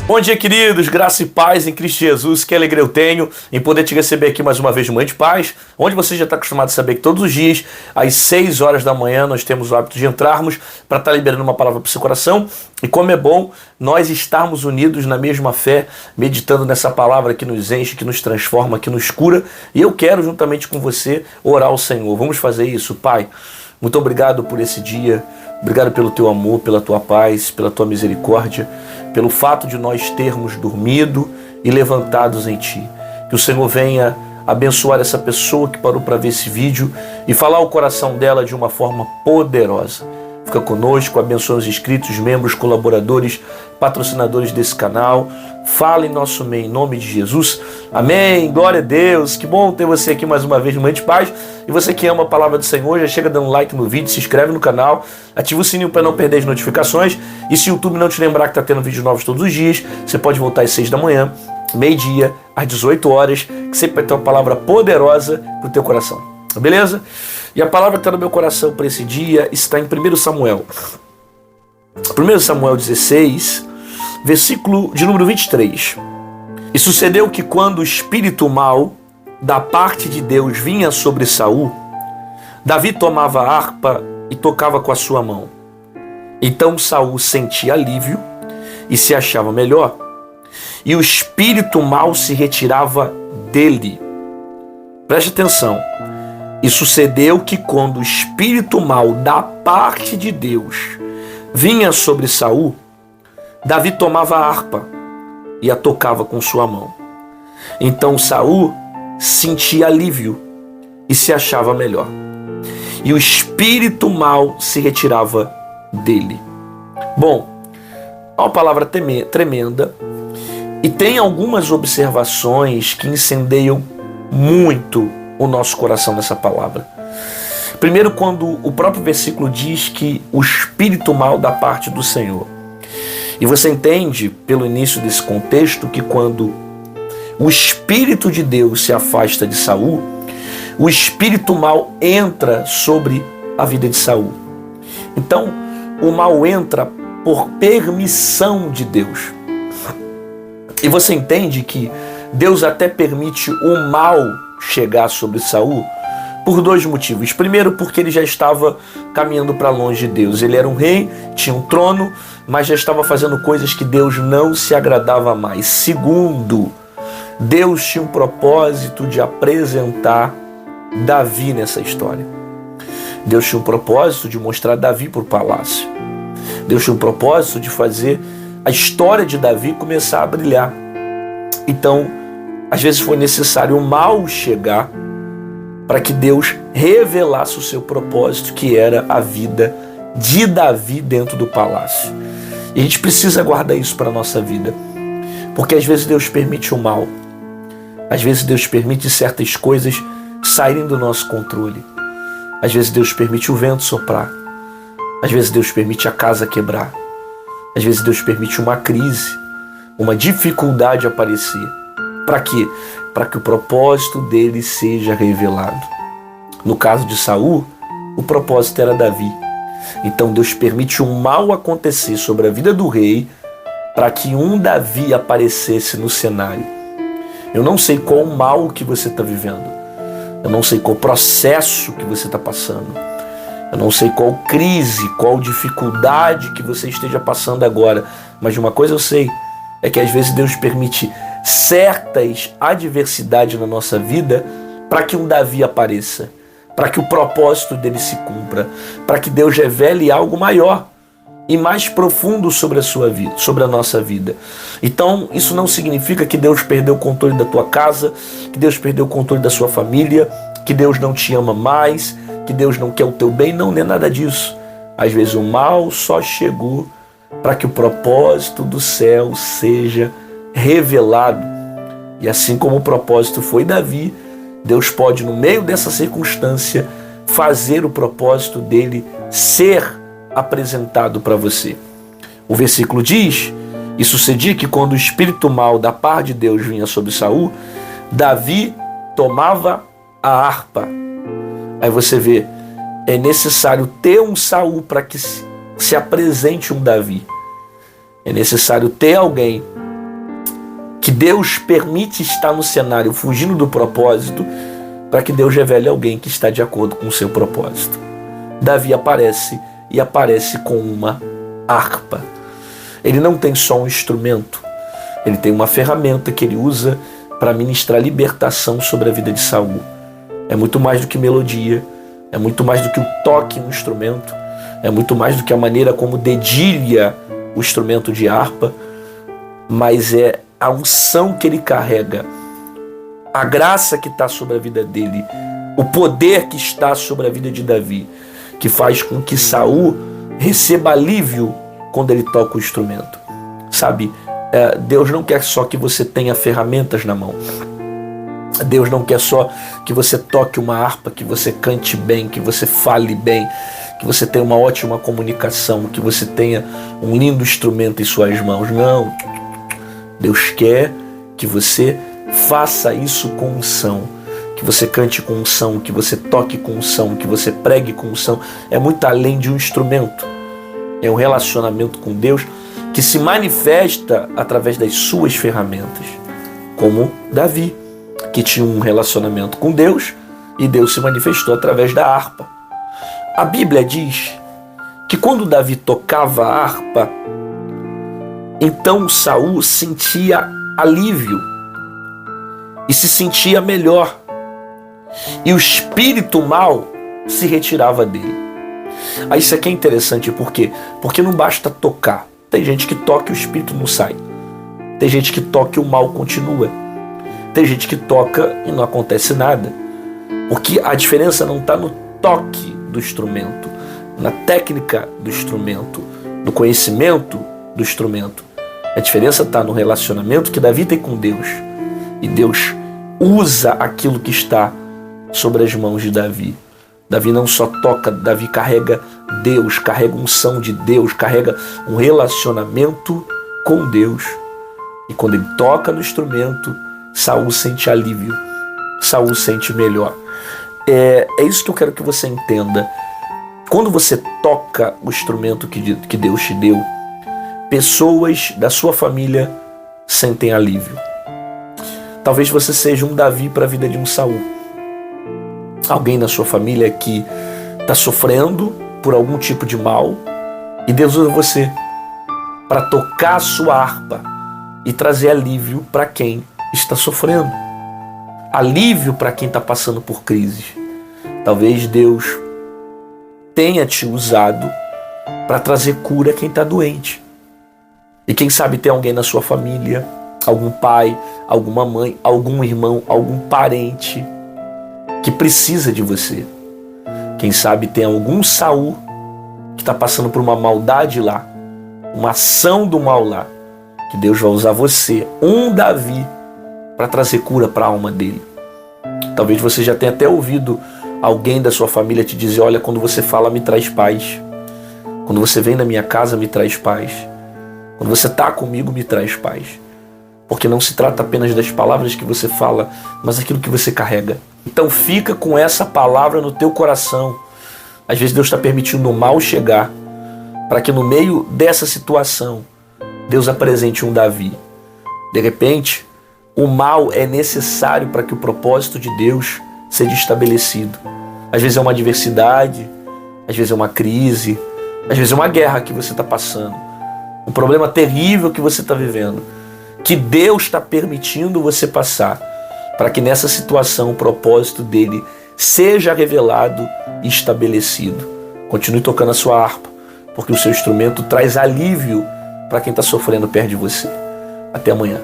Bom dia, queridos, graça e paz em Cristo Jesus. Que alegria eu tenho em poder te receber aqui mais uma vez no Manhã de Paz, onde você já está acostumado a saber que todos os dias, às 6 horas da manhã, nós temos o hábito de entrarmos para estar liberando uma palavra para o seu coração. E como é bom nós estarmos unidos na mesma fé, meditando nessa palavra que nos enche, que nos transforma, que nos cura. E eu quero, juntamente com você, orar ao Senhor. Vamos fazer isso, Pai. Muito obrigado por esse dia, obrigado pelo teu amor, pela tua paz, pela tua misericórdia, pelo fato de nós termos dormido e levantados em ti. Que o Senhor venha abençoar essa pessoa que parou para ver esse vídeo e falar ao coração dela de uma forma poderosa. Fica conosco, abençoa os inscritos, membros, colaboradores, patrocinadores desse canal. Fala em nosso meio, em nome de Jesus. Amém. Glória a Deus. Que bom ter você aqui mais uma vez no Manhã de Paz. E você que ama a palavra do Senhor, já chega dando like no vídeo, se inscreve no canal, ativa o sininho para não perder as notificações. E se o YouTube não te lembrar que está tendo vídeos novos todos os dias, você pode voltar às 6 da manhã, meio-dia, às 18 horas, que sempre vai ter uma palavra poderosa para o teu coração. Beleza? E a palavra que está no meu coração para esse dia está em 1 Samuel. 1 Samuel 16, versículo de número 23. E sucedeu que quando o espírito mau da parte de Deus vinha sobre Saul, Davi tomava a harpa e tocava com a sua mão. Então Saul sentia alívio e se achava melhor, e o espírito mau se retirava dele. Preste atenção. E sucedeu que quando o espírito mau da parte de Deus vinha sobre Saul, Davi tomava a harpa e a tocava com sua mão. Então Saul sentia alívio e se achava melhor, e o espírito mau se retirava dele. Bom, é uma palavra tremenda, e tem algumas observações que incendeiam muito o nosso coração nessa palavra. Primeiro, quando o próprio versículo diz que o espírito mau da parte do Senhor. E você entende, pelo início desse contexto, que quando o espírito de Deus se afasta de Saul, o espírito mau entra sobre a vida de Saul. Então, o mal entra por permissão de Deus. E você entende que Deus até permite o mal chegar sobre Saul por dois motivos. Primeiro, porque ele já estava caminhando para longe de Deus. Ele era um rei, tinha um trono, mas já estava fazendo coisas que Deus não se agradava mais. Segundo, Deus tinha um propósito de apresentar Davi nessa história. Deus tinha um propósito de mostrar Davi para o palácio. Deus tinha um propósito de fazer a história de Davi começar a brilhar. Então, às vezes foi necessário o mal chegar para que Deus revelasse o seu propósito, que era a vida de Davi dentro do palácio. E a gente precisa guardar isso para a nossa vida, porque às vezes Deus permite o mal, às vezes Deus permite certas coisas saírem do nosso controle, às vezes Deus permite o vento soprar, às vezes Deus permite a casa quebrar, às vezes Deus permite uma crise, uma dificuldade aparecer. Para quê? Para que o propósito dele seja revelado. No caso de Saul, o propósito era Davi. Então Deus permite o mal acontecer sobre a vida do rei para que um Davi aparecesse no cenário. Eu não sei qual mal que você está vivendo. Eu não sei qual processo que você está passando. Eu não sei qual crise, qual dificuldade que você esteja passando agora. Mas de uma coisa eu sei, é que às vezes Deus permite certas adversidades na nossa vida para que um Davi apareça, para que o propósito dele se cumpra, para que Deus revele algo maior e mais profundo sobre a sua vida, sobre a nossa vida. Então, isso não significa que Deus perdeu o controle da tua casa, que Deus perdeu o controle da sua família, que Deus não te ama mais, que Deus não quer o teu bem. Não é nada disso. Às vezes o mal só chegou para que o propósito do céu seja revelado. E assim como o propósito foi Davi, Deus pode, no meio dessa circunstância, fazer o propósito dele ser apresentado para você. O versículo diz: e sucedia que quando o espírito mau da parte de Deus vinha sobre Saul, Davi tomava a harpa. Aí você vê, é necessário ter um Saul para que se apresente um Davi. É necessário ter alguém que Deus permite estar no cenário fugindo do propósito para que Deus revele alguém que está de acordo com o seu propósito. Davi aparece e aparece com uma harpa. Ele não tem só um instrumento, ele tem uma ferramenta que ele usa para ministrar libertação sobre a vida de Saul. É muito mais do que melodia, é muito mais do que o toque no instrumento, é muito mais do que a maneira como dedilha o instrumento de harpa, mas é a unção que ele carrega, a graça que está sobre a vida dele, o poder que está sobre a vida de Davi, que faz com que Saul receba alívio quando ele toca o instrumento. Sabe, Deus não quer só que você tenha ferramentas na mão. Deus não quer só que você toque uma harpa, que você cante bem, que você fale bem, que você tenha uma ótima comunicação, que você tenha um lindo instrumento em suas mãos. Não. Deus quer que você faça isso com unção, que você cante com unção, que você toque com unção, que você pregue com unção. É muito além de um instrumento. É um relacionamento com Deus que se manifesta através das suas ferramentas, como Davi, que tinha um relacionamento com Deus e Deus se manifestou através da harpa. A Bíblia diz que quando Davi tocava a harpa, então Saul sentia alívio e se sentia melhor, e o espírito mau se retirava dele. Aí isso aqui é interessante, por quê? Porque não basta tocar. Tem gente que toca e o espírito não sai. Tem gente que toca e o mal continua. Tem gente que toca e não acontece nada. Porque a diferença não está no toque do instrumento, na técnica do instrumento, no conhecimento do instrumento. A diferença está no relacionamento que Davi tem com Deus. E Deus usa aquilo que está sobre as mãos de Davi. Davi não só toca, Davi carrega Deus, carrega unção de Deus, carrega um relacionamento com Deus. E quando ele toca no instrumento, Saul sente alívio, Saul sente melhor. É isso que eu quero que você entenda. Quando você toca o instrumento que Deus te deu, pessoas da sua família sentem alívio. Talvez você seja um Davi para a vida de um Saul. Alguém na sua família que está sofrendo por algum tipo de mal, e Deus usa você para tocar a sua harpa e trazer alívio para quem está sofrendo, alívio para quem está passando por crises. Talvez Deus tenha te usado para trazer cura a quem está doente. E quem sabe tem alguém na sua família, algum pai, alguma mãe, algum irmão, algum parente que precisa de você. Quem sabe tem algum Saul que está passando por uma maldade lá, uma ação do mal lá, que Deus vai usar você, um Davi, para trazer cura para a alma dele. Talvez você já tenha até ouvido alguém da sua família te dizer: olha, quando você fala, me traz paz. Quando você vem na minha casa, me traz paz. Quando você está comigo, me traz paz. Porque não se trata apenas das palavras que você fala, mas aquilo que você carrega. Então fica com essa palavra no teu coração. Às vezes Deus está permitindo o mal chegar, para que no meio dessa situação, Deus apresente um Davi. De repente, o mal é necessário para que o propósito de Deus seja estabelecido. Às vezes é uma adversidade, às vezes é uma crise, às vezes é uma guerra que você está passando, um problema terrível que você está vivendo, que Deus está permitindo você passar, para que nessa situação o propósito dele seja revelado e estabelecido. Continue tocando a sua harpa, porque o seu instrumento traz alívio para quem está sofrendo perto de você. Até amanhã.